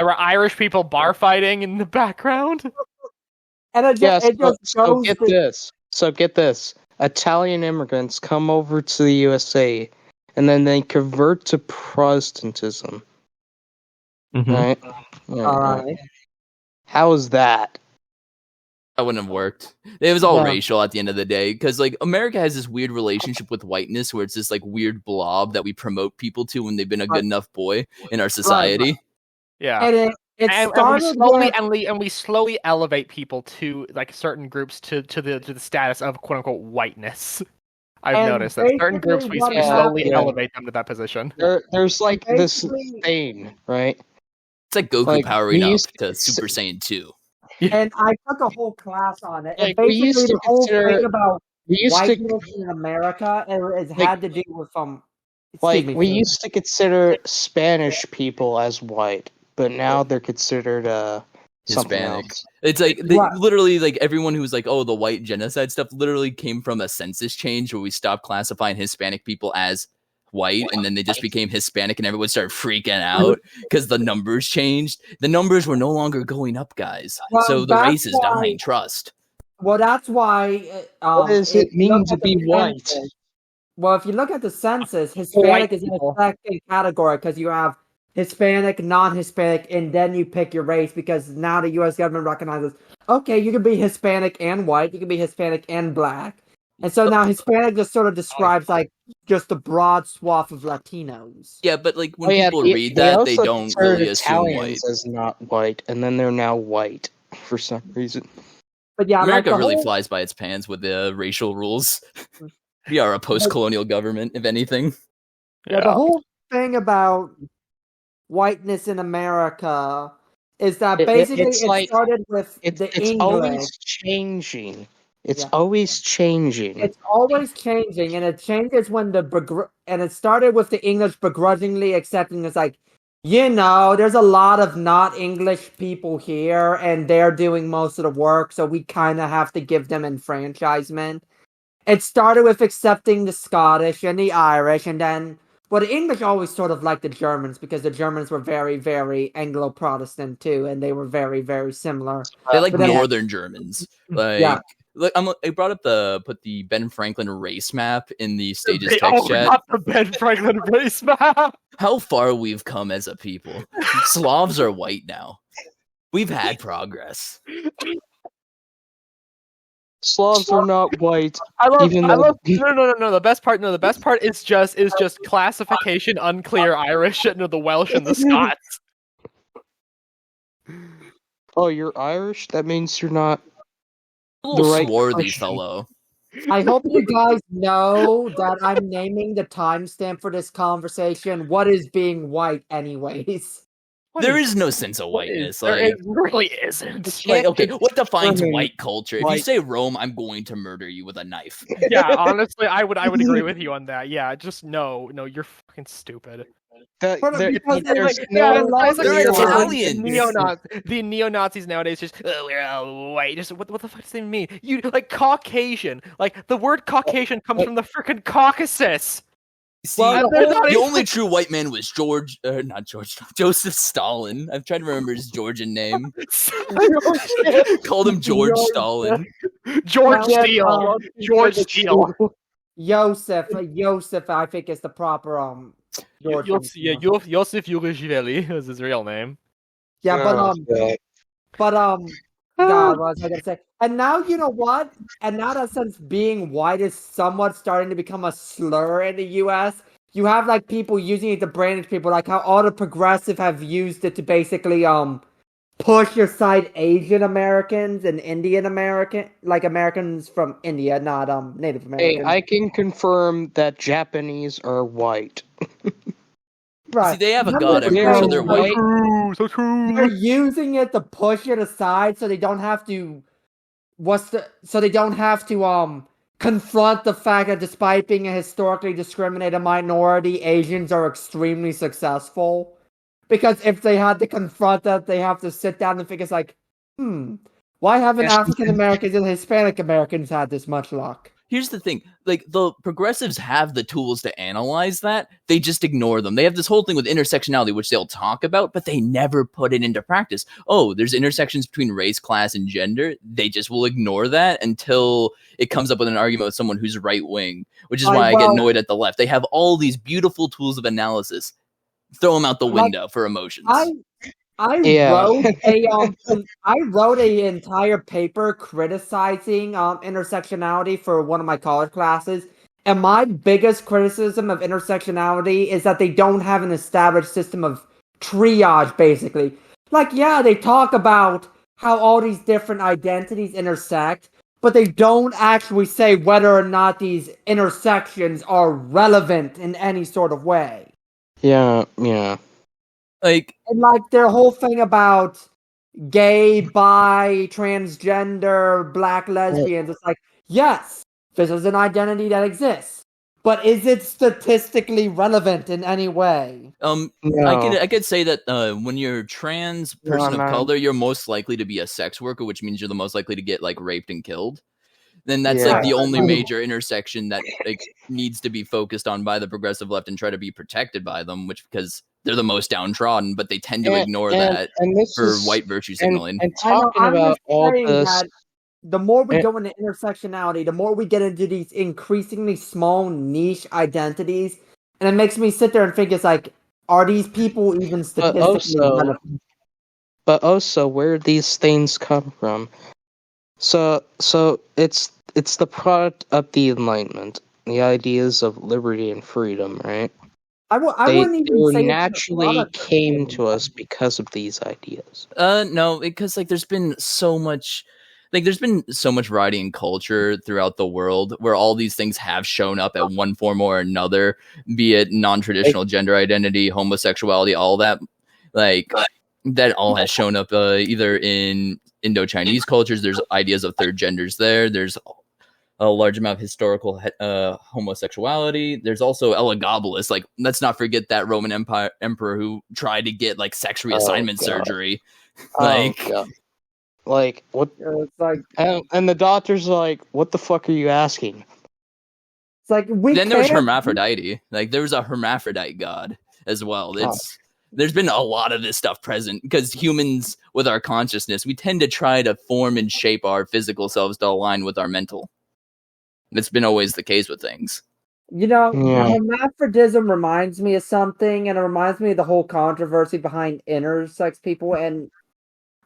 were Irish people bar fighting in the background. And it Yes, just so goes get to- this. So get this. Italian immigrants come over to the USA, and then they convert to Protestantism. Right? All right. How is that? That wouldn't have worked. It was all Yeah. racial at the end of the day, because America has this weird relationship with whiteness, where it's this weird blob that we promote people to when they've been a good enough boy in our society. Yeah. And it And started we slowly elevate people to certain groups to the status of quote unquote whiteness. I've And noticed that certain groups we basically what slowly happened- elevate them to that position. There's this Basically- thing, right? It's like Goku Like, powering we up used to to- Super Saiyan 2. And I took a whole class on it. And We basically used to the whole consider- thing about We used to whiteness in America it had to do with we used to consider Spanish people as white, but now they're considered something Hispanic. else. It's What? literally everyone who's oh, the white genocide stuff literally came from a census change where we stopped classifying Hispanic people as white, and then they just became Hispanic, and everyone started freaking out because the numbers changed. The numbers were no longer going up, guys. Well, So the that's race is why- dying. Trust. Well, that's why. What does if it you mean look to at the be white? census- Well, if you look at the census, Hispanic is in people. a second category because you have Hispanic, non-Hispanic, and then you pick your race because now the U.S. government recognizes, okay, you can be Hispanic and white, you can be Hispanic and black. And so now Hispanic just sort of describes just a broad swath of Latinos. Yeah, but when Oh, yeah, people they- read they that, they also don't considered really assume white. Italians as not white, and then they're now white for some reason. But yeah, America the really whole- flies by its pants with the racial rules. We are a post-colonial government, if anything. Yeah, the whole thing about whiteness in America is that basically it's like- started with It's the English. always changing. It's Yeah. always changing. It's always changing, and it changes when and it started with the English begrudgingly accepting it's there's a lot of not English people here, and they're doing most of the work, so we kind of have to give them enfranchisement. It started with accepting the Scottish and the Irish, and then, well, the English always sort of liked the Germans because the Germans were very, very Anglo-Protestant too, and they were very, very similar. They like But then- Northern Germans. Yeah. Look, I brought up put the Ben Franklin race map in the stages They text all chat. got the Ben Franklin race map. How far we've come as a people. Slavs are white now. We've had progress. Slavs are not white. I love. Even I though- love. No. The best part. No, the best part is just classification unclear Irish. No, the Welsh and the Scots. Oh, you're Irish? That means you're not. A little right swarthy question. fellow. I hope you guys know that I'm naming the timestamp for this conversation. What is being white, anyways? There is no sense of whiteness. There really isn't. Like, okay, what defines determine white culture? If you white- say Rome, I'm going to murder you with a knife. Yeah, honestly, I would agree with you on that. Yeah, just no, you're fucking stupid. Because because there's they- no like, they're Yeah. Italians. The neo-Nazis nowadays just we're all white. Just what the fuck does that even mean? You like Caucasian? Like the word Caucasian comes from the freaking Caucasus. See, Well, the only true white man was Joseph Stalin. I'm trying to remember his Georgian name. Called him George Stalin. George Yeah, Steele. George Steele. Joseph, I think is the proper Georgian name. Joseph Yurishvili is his real name. Yeah, Oh, God. God, what was I gonna say? And now you know what? And now that since being white is somewhat starting to become a slur in the U.S., you have like people using it to brandish people, like how all the progressive have used it to basically push aside Asian Americans and Indian American, like Americans from India, not Native Hey, Americans. I can confirm that Japanese are white. Right. See, they have a I'm god just emperor, so saying, they're like, white. So true. They're using it to push it aside so they don't have to confront the fact that despite being a historically discriminated minority, Asians are extremely successful. Because if they had to confront that, they have to sit down and think it's like, why haven't Yes. African Americans and Hispanic Americans had this much luck? Here's the thing, like, the progressives have the tools to analyze that, they just ignore them. They have this whole thing with intersectionality, which they'll talk about, but they never put it into practice. Oh, there's intersections between race, class, and gender. They just will ignore that until it comes up with an argument with someone who's right-wing, which is why I get annoyed at the left. They have all these beautiful tools of analysis. Throw them out the window for emotions. Yeah. I wrote an entire paper criticizing intersectionality for one of my college classes, and my biggest criticism of intersectionality is that they don't have an established system of triage, basically. Like, yeah, they talk about how all these different identities intersect, but they don't actually say whether or not these intersections are relevant in any sort of way. Yeah. Like, And like their whole thing about gay, bi, transgender, black lesbians, it's like, yes, this is an identity that exists. But is it statistically relevant in any way? No. I could say that when you're a trans person No, of no. color, you're most likely to be a sex worker, which means you're the most likely to get like raped and killed. Then that's Yeah. like the only major intersection that like needs to be focused on by the progressive left and try to be protected by them, which because they're the most downtrodden, but they tend to ignore that and this for is, white virtue signaling. And I know, talking I'm about just all saying this, that the more we and- go into intersectionality, the more we get into these increasingly small niche identities, and it makes me sit there and think it's like, are these people even statistically relevant? but also where these things come from. So it's the product of the Enlightenment, the ideas of liberty and freedom, right? I wouldn't even say it's the naturally product of came it. to us because of these ideas. No, because like there's been so much variety in culture throughout the world where all these things have shown up at one form or another, be it non-traditional gender identity, homosexuality, all that. Like that all has shown up either in Indo-Chinese cultures. There's ideas of third genders there. There's a large amount of historical homosexuality. There's also Elagabalus. Like, let's not forget that Roman emperor who tried to get like sex reassignment surgery. Like what? It's like And the doctor's like, "What the fuck are you asking?" it's like Then there was Hermaphrodite. Like there was a hermaphrodite god as well. There's been a lot of this stuff present because humans, with our consciousness, we tend to try to form and shape our physical selves to align with our mental. It's been always the case with things. You know, Yeah. hermaphroditism reminds me of something, and it reminds me of the whole controversy behind intersex people. And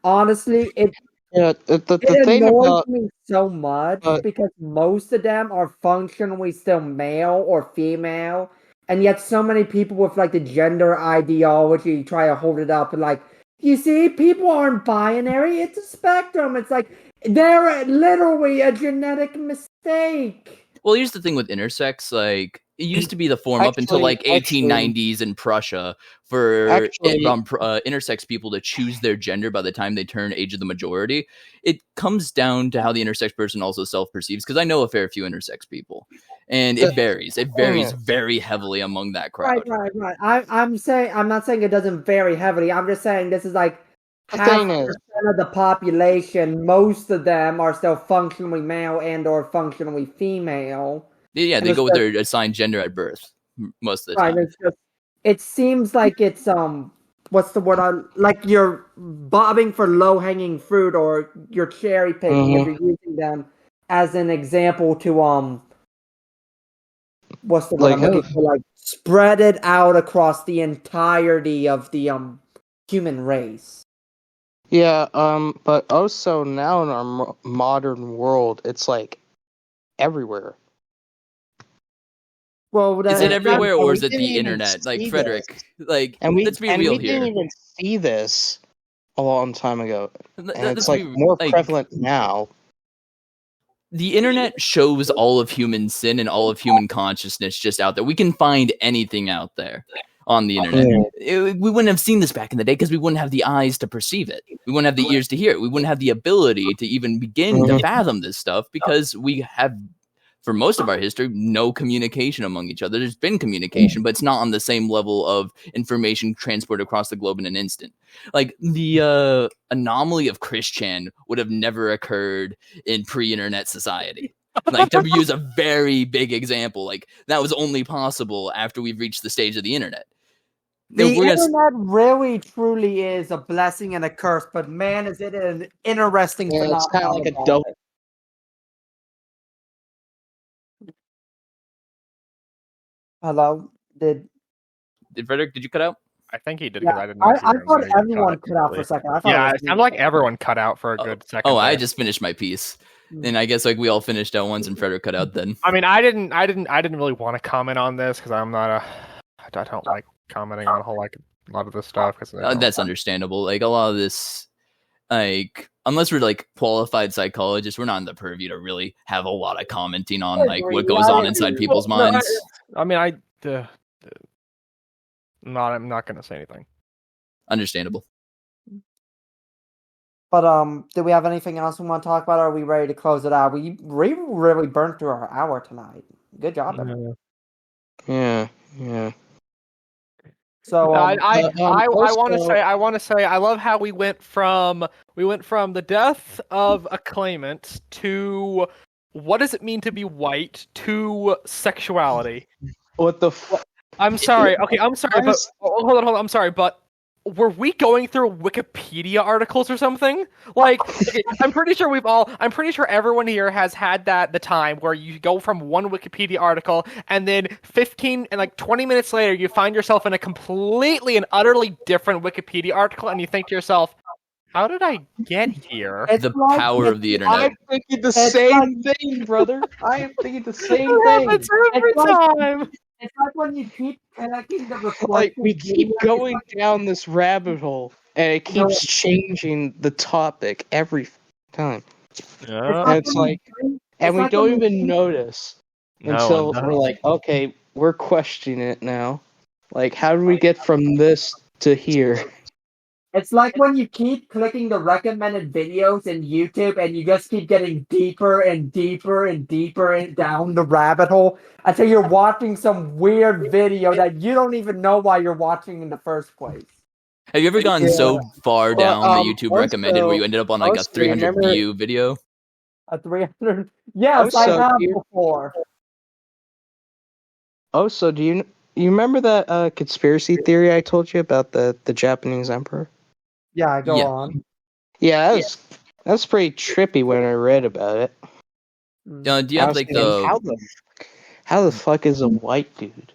honestly, it The it thing annoys about me so much because most of them are functionally still male or female, and yet so many people with like the gender ideology try to hold it up and like, you see, people aren't binary; it's a spectrum. It's like they're literally a genetic mistake. Well, here's the thing with intersex, like It used to be the form up until like 1890s in Prussia for intersex people to choose their gender by the time they turn age of the majority. It comes down to how the intersex person also self-perceives, because I know a fair few intersex people, and it varies. It varies very heavily among that crowd. Right. I'm not saying it doesn't vary heavily. I'm just saying this is like half of the population. Most of them are still functionally male and or functionally female. Yeah, they go with their assigned gender at birth most of the time. It seems like it's what's the word? Like you're bobbing for low-hanging fruit, or you're cherry picking if you're using them as an example to what's the word I'm looking for? Like spread it out across the entirety of the human race. Yeah, but also now in our modern world, it's like everywhere. Well, is it everywhere, or is it the internet? Like Frederick, let's be real here. We didn't even see this a long time ago, and it's like more prevalent now. The internet shows all of human sin and all of human consciousness just out there. We can find anything out there on the internet. We wouldn't have seen this back in the day because we wouldn't have the eyes to perceive it. We wouldn't have the ears to hear it. We wouldn't have the ability to even begin to fathom this stuff, because we have, for most of our history, no communication among each other. There's been communication, but it's not on the same level of information transported across the globe in an instant. Like the anomaly of Christian would have never occurred in pre-internet society. Like, to use a very big example, like that was only possible after we've reached the stage of the internet. The internet really, truly is a blessing and a curse, but man, is it an interesting phenomenon. It's kind of like a double. Hello? Did Frederick, did you cut out? I think he did. Yeah, I thought everyone cut out for a second. It sounded like everyone cut out for a good second. Oh, I just finished my piece. And I guess like we all finished at once and Frederick cut out then. I mean, I didn't really want to comment on this because I don't like commenting on a lot of this stuff. That's understandable. Like a lot of this, like unless we're like qualified psychologists, we're not in the purview to really have a lot of commenting on like what goes on inside people's minds. I'm not going to say anything. Understandable. But do we have anything else we want to talk about? Or are we ready to close it out? We really burnt through our hour tonight. Good job, everyone. Yeah. So I want to say I love how we went from the death of a claimant to what does it mean to be white to sexuality. What the I'm sorry. Okay, I'm sorry, but hold on. I'm sorry, but were we going through Wikipedia articles or something? Like, I'm pretty sure everyone here has had the time where you go from one Wikipedia article and then 20 minutes later you find yourself in a completely and utterly different Wikipedia article and you think to yourself, how did I get here? The power of the internet. I'm thinking the same thing, brother. I am thinking the same thing. It's every time. It's like when you keep connecting the record. Like, we keep going down this rabbit hole, and it keeps changing the topic every time. Yeah. And it's like, and we don't even notice until we're like, okay, we're questioning it now. Like, how do we get from this to here? It's like when you keep clicking the recommended videos in YouTube and you just keep getting deeper and deeper and deeper and down the rabbit hole until you're watching some weird video that you don't even know why you're watching in the first place. Have you ever gotten so far down the YouTube recommended where you ended up on like a 300 view video? A 300? Yes, I have before. So do you remember that conspiracy theory I told you about the Japanese emperor? Yeah, go on. Yeah, that's pretty trippy when I read about it. Do you have like how the fuck is a white dude?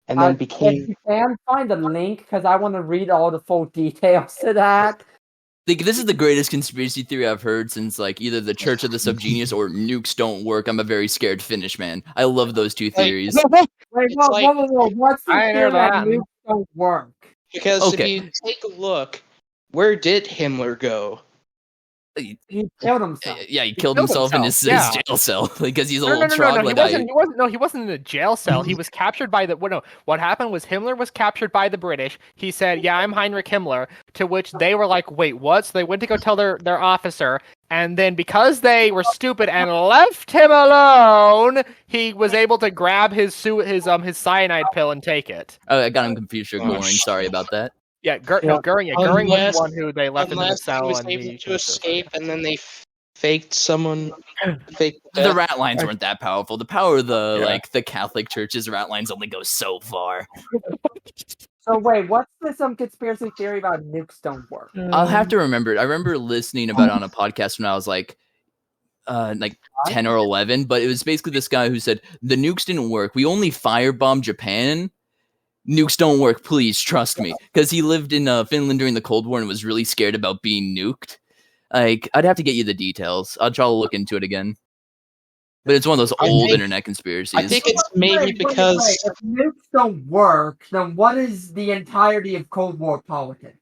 And then became. If you can find a link, because I want to read all the full details to that. Like, this is the greatest conspiracy theory I've heard since like either the Church of the Subgenius or nukes don't work. I'm a very scared Finnish man. I love those two theories. Wait, whoa. What's the theory that nukes don't work? Because if you take a look, where did Himmler go? He killed himself. Yeah, he He killed killed himself in himself, his jail cell because he's a No, little troglodyte. He wasn't in a jail cell. He was captured by the. Well, no, what happened was Himmler was captured by the British. He said, "Yeah, I'm Heinrich Himmler." To which they were like, "Wait, what?" So they went to go tell their officer, and then because they were stupid and left him alone, he was able to grab his cyanide pill and take it. Oh, I got him confused for Goring. Sorry about that. Yeah, Goering. Yeah, Goering was the one who they left in the Unless he cell was and able he to escape, and then they faked someone. Faked The death. rat lines weren't that powerful. The power of the Yeah. like the Catholic Church's rat lines only go so far. So wait, what's this conspiracy theory about nukes don't work? I'll have to remember it. I remember listening about it on a podcast when I was like 10 or 11, but it was basically this guy who said the nukes didn't work. We only firebombed Japan. Nukes don't work. Please trust me, because he lived in Finland during the Cold War and was really scared about being nuked. Like, I'd have to get you the details. I'll try to look into it again. But it's one of those old internet conspiracies. I think it's maybe because If nukes don't work, then what is the entirety of Cold War politics?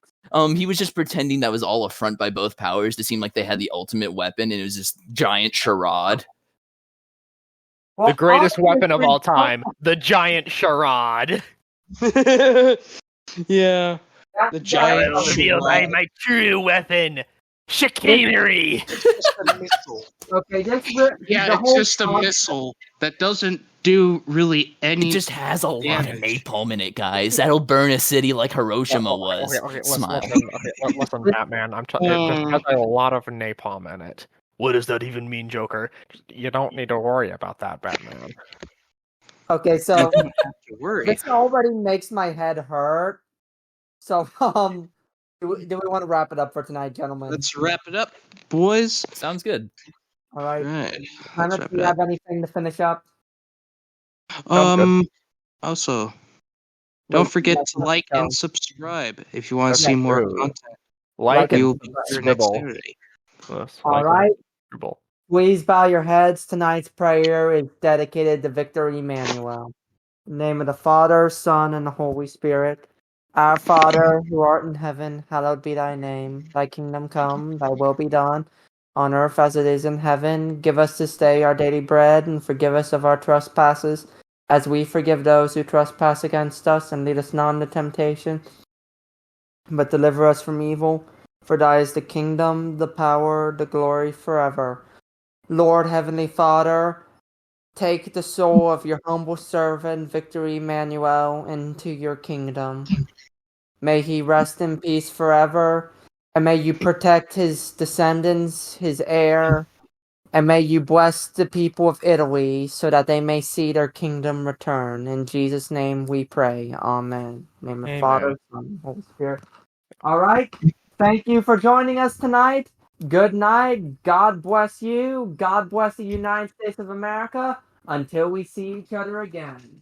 he was just pretending that was all a front by both powers to seem like they had the ultimate weapon, and it was this giant charade. The greatest weapon of all time, the giant charade. yeah, the giant charade. my true weapon, chicanery. Okay, Yeah, it's just a missile that doesn't do really any. It just has a lot of damage. napalm in it, guys. That'll burn a city like Hiroshima was. Smile. Listen, Batman. It just has a lot of napalm in it. What does that even mean, Joker? You don't need to worry about that, Batman. Okay, so You don't have to worry. this already makes my head hurt. So, do we want to wrap it up for tonight, gentlemen? Let's wrap it up, boys. Sounds good. All right. All right. Connor, do you have anything to finish up? Also, don't forget to like and subscribe if you want to see more content. Like You'll and be here next subscribe. Saturday. All right. Please bow your heads. Tonight's prayer is dedicated to Vittorio Emanuele. In the name of the Father, Son, and the Holy Spirit. Our Father, who art in heaven, hallowed be thy name. Thy kingdom come, thy will be done, on earth as it is in heaven. Give us this day our daily bread, and forgive us of our trespasses, as we forgive those who trespass against us, and lead us not into temptation, but deliver us from evil. For thy is the kingdom, the power, the glory forever. Lord, Heavenly Father, take the soul of your humble servant, Vittorio Emanuele, into your kingdom. May he rest in peace forever, and may you protect his descendants, his heir, and may you bless the people of Italy so that they may see their kingdom return. In Jesus' name we pray. Amen. In the name of the Father, Son, and Holy Spirit. All right. Thank you for joining us tonight. Good night. God bless you. God bless the United States of America. Until we see each other again.